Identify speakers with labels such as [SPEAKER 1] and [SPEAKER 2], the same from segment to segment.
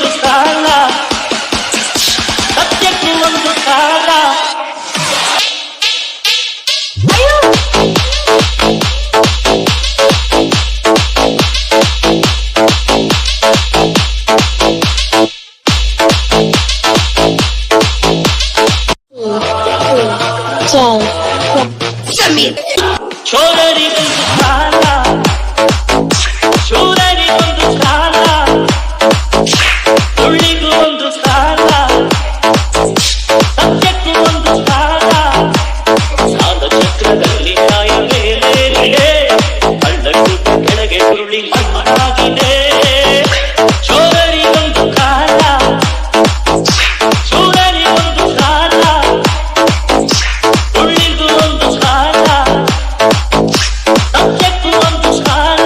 [SPEAKER 1] ಒಂದು ಕಾಲ, ಸತ್ಯಕ್ಕೆ ಒಂದು ಕಾಲ. ಚೋರರಿಗೊಂದು ಕಾಲ, ಶೂರರಿಗೊಂದು ಕಾಲ, ಸುಳ್ಳಿಗೂ ಒಂದು ಕಾಲ, ಸತ್ಯಕ್ಕೂ ಒಂದು ಕಾಲ. ಸಾಲ ಚಕ್ರದಲ್ಲಿ ನ್ಯಾಯ ಮೇಲೇರಿದೆ, ಕಳ್ಳಕ್ಕೂ ಕೆಳಗೆ ಸುರುಳಿ ಮಣ್ಣಾಗಿದೆ. ಚೋರರಿಗೊಂದು ಕಾಲ, ಶೂರರಿಗೊಂದು ಕಾಲ, ಸುಳ್ಳಿಗೂ ಒಂದು ಕಾಲ, ಸತ್ಯಕ್ಕೂ ಒಂದು ಕಾಲ.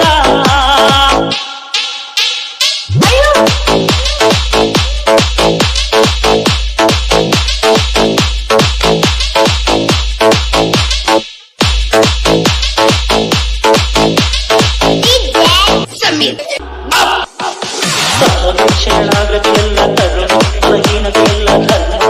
[SPEAKER 1] ಶರಣಾಗತಿಯಲ್ಲ ತರುಣ, ಬಲಹೀನತೆಯಲ್ಲ ಧರ್ಮ.